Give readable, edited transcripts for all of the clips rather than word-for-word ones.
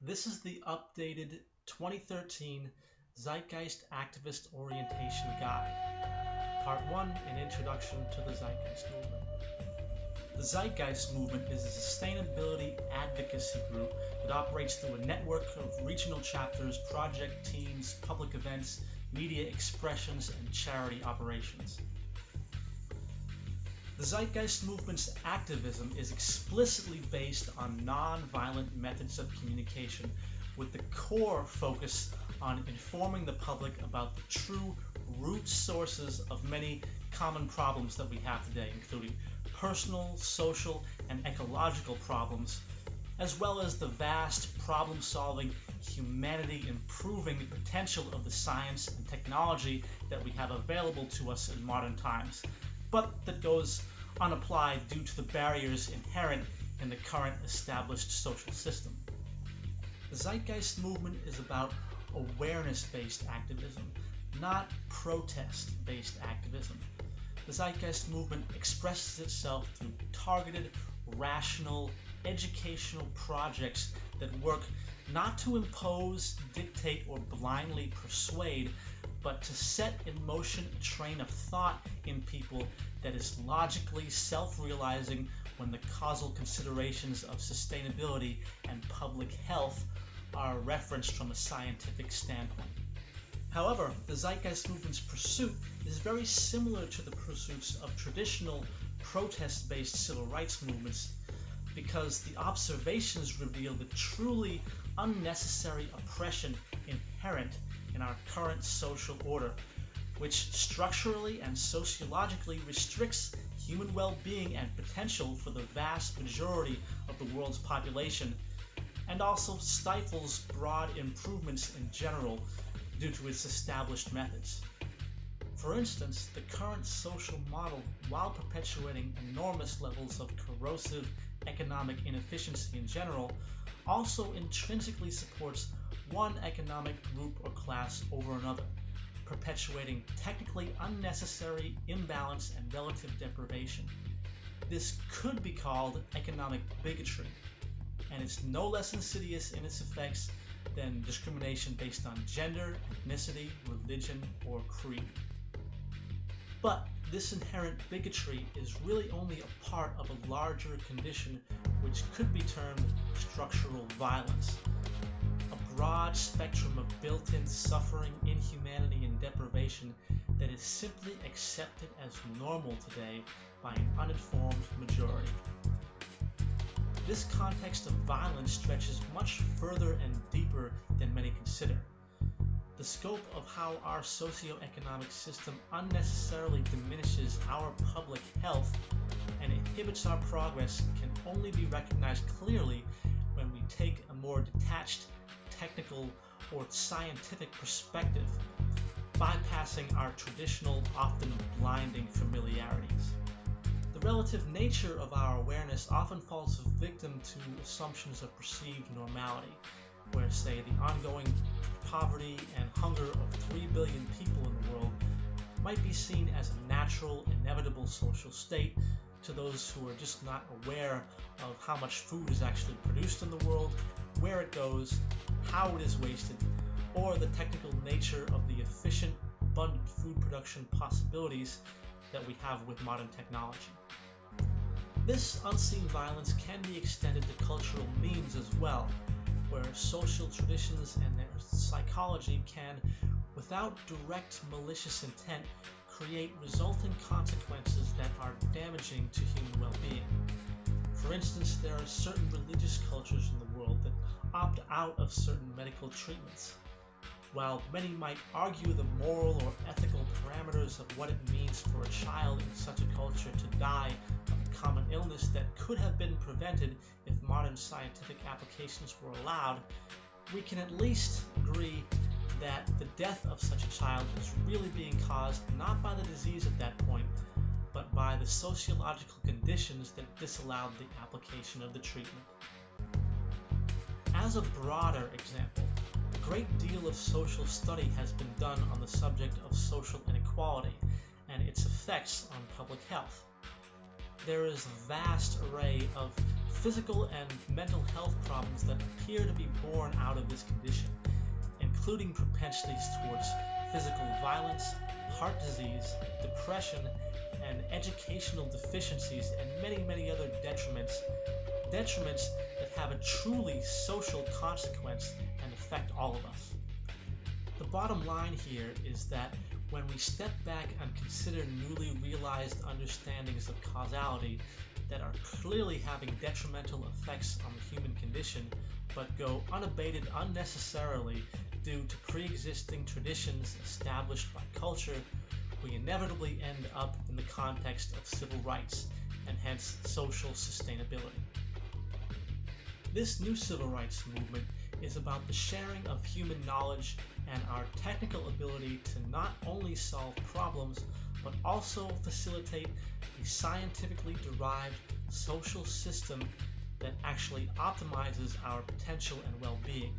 This is the updated 2013 Zeitgeist Activist Orientation Guide, Part 1, an Introduction to the Zeitgeist Movement. The Zeitgeist Movement is a sustainability advocacy group that operates through a network of regional chapters, project teams, public events, media expressions, and charity operations. The Zeitgeist Movement's activism is explicitly based on non-violent methods of communication, with the core focus on informing the public about the true root sources of many common problems that we have today, including personal, social, and ecological problems, as well as the vast problem-solving, humanity-improving potential of the science and technology that we have available to us in modern times, but that goes unapplied due to the barriers inherent in the current established social system. The Zeitgeist Movement is about awareness-based activism, not protest-based activism. The Zeitgeist Movement expresses itself through targeted, rational, educational projects that work not to impose, dictate, or blindly persuade, but to set in motion a train of thought in people that is logically self-realizing when the causal considerations of sustainability and public health are referenced from a scientific standpoint. However, the Zeitgeist Movement's pursuit is very similar to the pursuits of traditional protest-based civil rights movements, because the observations reveal the truly unnecessary oppression inherent in our current social order, which structurally and sociologically restricts human well-being and potential for the vast majority of the world's population, and also stifles broad improvements in general due to its established methods. For instance, the current social model, while perpetuating enormous levels of corrosive economic inefficiency in general, also intrinsically supports one economic group or class over another, perpetuating technically unnecessary imbalance and relative deprivation. This could be called economic bigotry, and it's no less insidious in its effects than discrimination based on gender, ethnicity, religion, or creed. But this inherent bigotry is really only a part of a larger condition which could be termed structural violence, a broad spectrum of built-in suffering, inhumanity, and deprivation that is simply accepted as normal today by an uninformed majority. This context of violence stretches much further and deeper than many consider. The scope of how our socioeconomic system unnecessarily diminishes our public health and inhibits our progress can only be recognized clearly when we take a more detached, technical, or scientific perspective, bypassing our traditional, often blinding familiarities. The relative nature of our awareness often falls victim to assumptions of perceived normality, where, say, the ongoing poverty and hunger of 3 billion people in the world might be seen as a natural, inevitable social state to those who are just not aware of how much food is actually produced in the world, where it goes, how it is wasted, or the technical nature of the efficient, abundant food production possibilities that we have with modern technology. This unseen violence can be extended to cultural memes as well, where social traditions and their psychology can, without direct malicious intent, create resulting consequences that are damaging to human well-being. For instance, there are certain religious cultures in the world that opt out of certain medical treatments. While many might argue the moral or ethical parameters of what it means for a child in such a culture to die of a common illness that could have been prevented if modern scientific applications were allowed, we can at least agree that the death of such a child is really being caused not by the disease at that point, but by the sociological conditions that disallowed the application of the treatment. As a broader example, a great deal of social study has been done on the subject of social inequality and its effects on public health. There is a vast array of physical and mental health problems that appear to be born out of this condition, including propensities towards physical violence, heart disease, depression, and educational deficiencies, and many other detriments that have a truly social consequence and affect all of us. The bottom line here is that when we step back and consider newly realized understandings of causality that are clearly having detrimental effects on the human condition, but go unabated unnecessarily due to pre-existing traditions established by culture, we inevitably end up in the context of civil rights and hence social sustainability. This new civil rights movement is about the sharing of human knowledge and our technical ability to not only solve problems, but also facilitate a scientifically derived social system that actually optimizes our potential and well-being.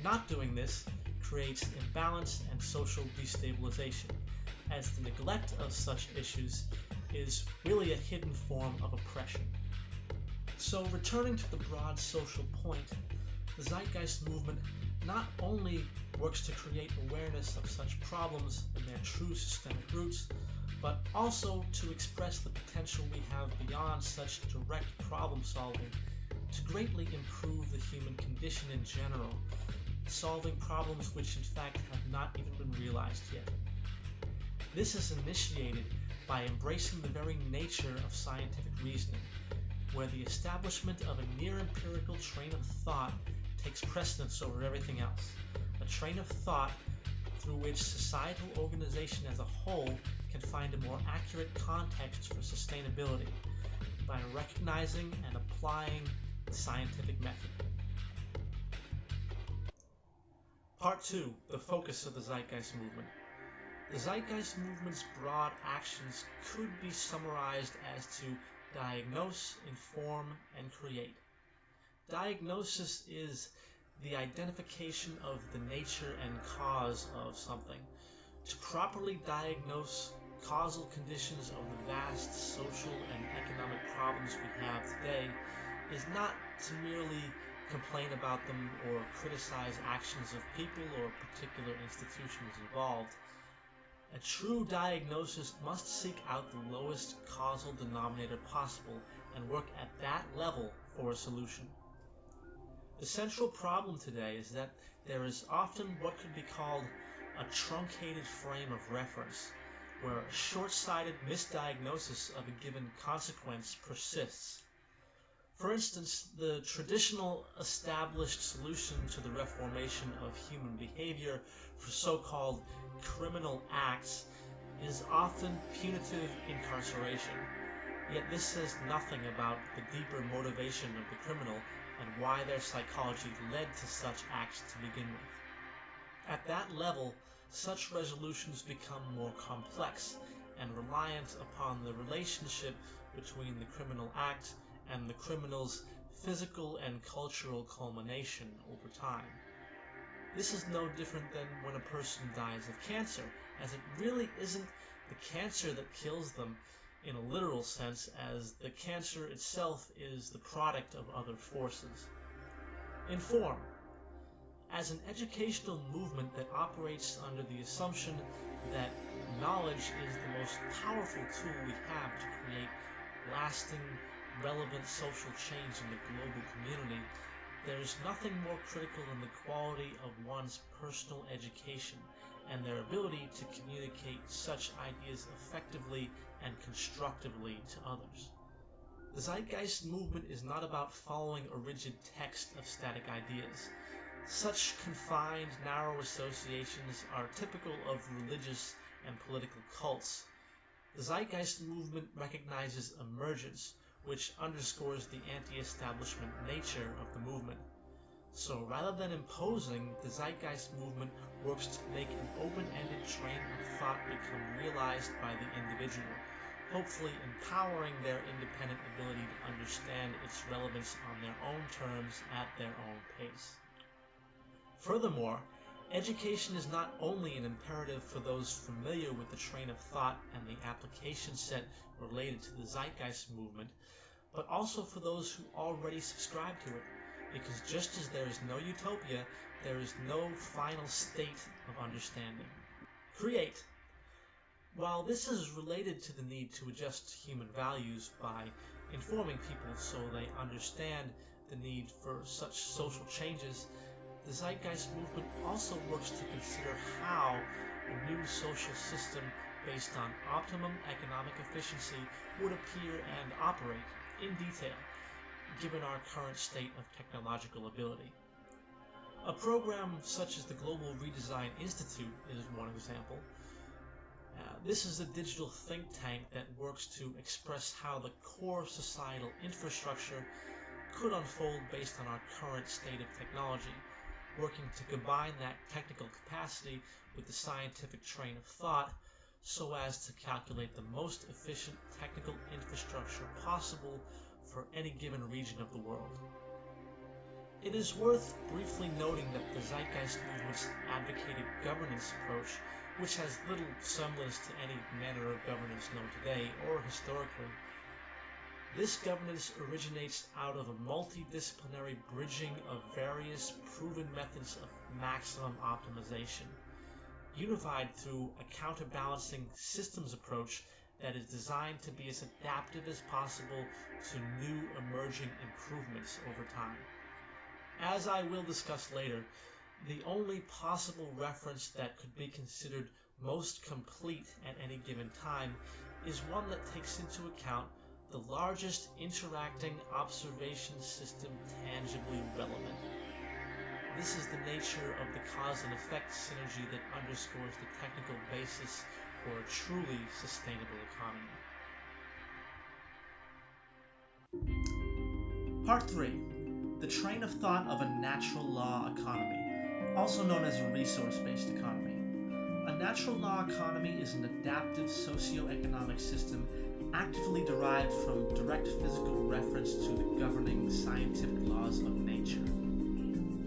Not doing this creates imbalance and social destabilization, as the neglect of such issues is really a hidden form of oppression. So, returning to the broad social point, the Zeitgeist movement not only works to create awareness of such problems and their true systemic roots, but also to express the potential we have beyond such direct problem solving to greatly improve the human condition in general, solving problems which in fact have not even been realized yet. This is initiated by embracing the very nature of scientific reasoning, where the establishment of a near-empirical train of thought takes precedence over everything else, a train of thought through which societal organization as a whole can find a more accurate context for sustainability by recognizing and applying the scientific method. Part 2. The focus of the Zeitgeist movement. The Zeitgeist movement's broad actions could be summarized as to diagnose, inform, and create. Diagnosis is the identification of the nature and cause of something. To properly diagnose causal conditions of the vast social and economic problems we have today is not to merely complain about them or criticize actions of people or particular institutions involved. A true diagnosis must seek out the lowest causal denominator possible and work at that level for a solution. The central problem today is that there is often what could be called a truncated frame of reference, where a short-sighted misdiagnosis of a given consequence persists. For instance, the traditional established solution to the reformation of human behavior for so-called criminal acts is often punitive incarceration. Yet this says nothing about the deeper motivation of the criminal and why their psychology led to such acts to begin with. At that level, such resolutions become more complex and reliant upon the relationship between the criminal act and the criminal's physical and cultural culmination over time. This is no different than when a person dies of cancer, as it really isn't the cancer that kills them in a literal sense, as the cancer itself is the product of other forces. Inform. As an educational movement that operates under the assumption that knowledge is the most powerful tool we have to create lasting, relevant social change in the global community, there is nothing more critical than the quality of one's personal education and their ability to communicate such ideas effectively and constructively to others. The Zeitgeist movement is not about following a rigid text of static ideas. Such confined, narrow associations are typical of religious and political cults. The Zeitgeist movement recognizes emergence, which underscores the anti-establishment nature of the movement. So rather than imposing, the Zeitgeist movement works to make an open-ended train of thought become realized by the individual, hopefully empowering their independent ability to understand its relevance on their own terms at their own pace. Furthermore, education is not only an imperative for those familiar with the train of thought and the application set related to the Zeitgeist movement, but also for those who already subscribe to it, because just as there is no utopia, there is no final state of understanding. Create. While this is related to the need to adjust human values by informing people so they understand the need for such social changes, the Zeitgeist movement also works to consider how a new social system based on optimum economic efficiency would appear and operate in detail, given our current state of technological ability. A program such as the Global Redesign Institute is one example. This is a digital think tank that works to express how the core societal infrastructure could unfold based on our current state of technology, working to combine that technical capacity with the scientific train of thought so as to calculate the most efficient technical infrastructure possible for any given region of the world. It is worth briefly noting that the Zeitgeist movement's advocated governance approach, which has little semblance to any manner of governance known today or historically, this governance originates out of a multidisciplinary bridging of various proven methods of maximum optimization, unified through a counterbalancing systems approach that is designed to be as adaptive as possible to new emerging improvements over time. As I will discuss later, the only possible reference that could be considered most complete at any given time is one that takes into account the largest interacting observation system tangibly relevant. This is the nature of the cause and effect synergy that underscores the technical basis for a truly sustainable economy. Part 3. The train of thought of a natural law economy, also known as a resource-based economy. A natural law economy is an adaptive socio-economic system actively derived from direct physical reference to the governing scientific laws of nature.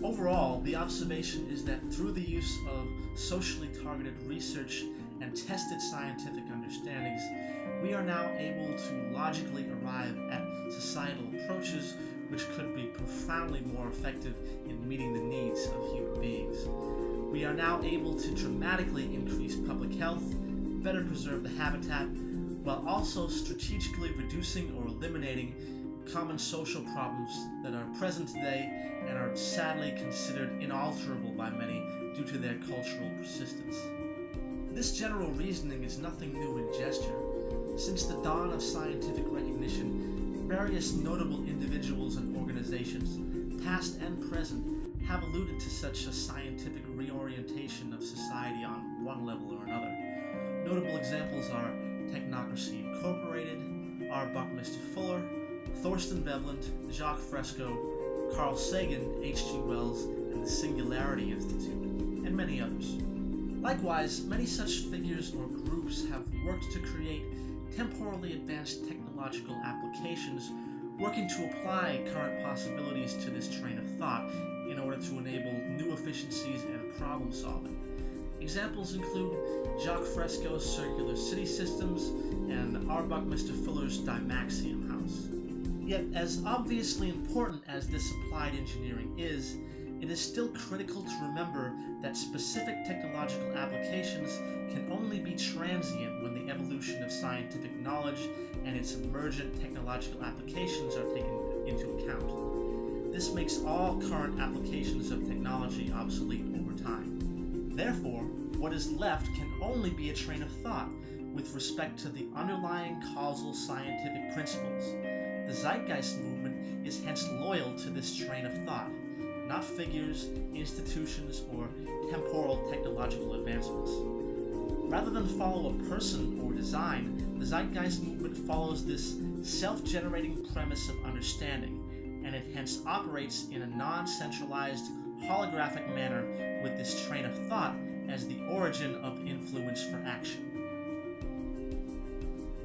Overall, the observation is that through the use of socially targeted research and tested scientific understandings, we are now able to logically arrive at societal approaches which could be profoundly more effective in meeting the needs of human beings. We are now able to dramatically increase public health, better preserve the habitat, while also strategically reducing or eliminating common social problems that are present today and are sadly considered inalterable by many due to their cultural persistence. This general reasoning is nothing new in gesture. Since the dawn of scientific recognition, various notable individuals and organizations, past and present, have alluded to such a scientific reorientation of society on one level or another. Notable examples are Technocracy Incorporated, R. Buckminster Fuller, Thorstein Veblen, Jacques Fresco, Carl Sagan, H.G. Wells, and the Singularity Institute, and many others. Likewise, many such figures or groups have worked to create temporally advanced technological applications, working to apply current possibilities to this train of thought in order to enable new efficiencies and problem solving. Examples include Jacques Fresco's circular city systems and R. Buckminster Fuller's Dymaxion house. Yet, as obviously important as this applied engineering is, it is still critical to remember that specific technological applications can only be transient when the evolution of scientific knowledge and its emergent technological applications are taken into account. This makes all current applications of technology obsolete over time. Therefore, what is left can only be a train of thought with respect to the underlying causal scientific principles. The Zeitgeist movement is hence loyal to this train of thought, not figures, institutions, or temporal technological advancements. Rather than follow a person or design, the Zeitgeist movement follows this self-generating premise of understanding, and it hence operates in a non-centralized, holographic manner with this train of thought as the origin of influence for action.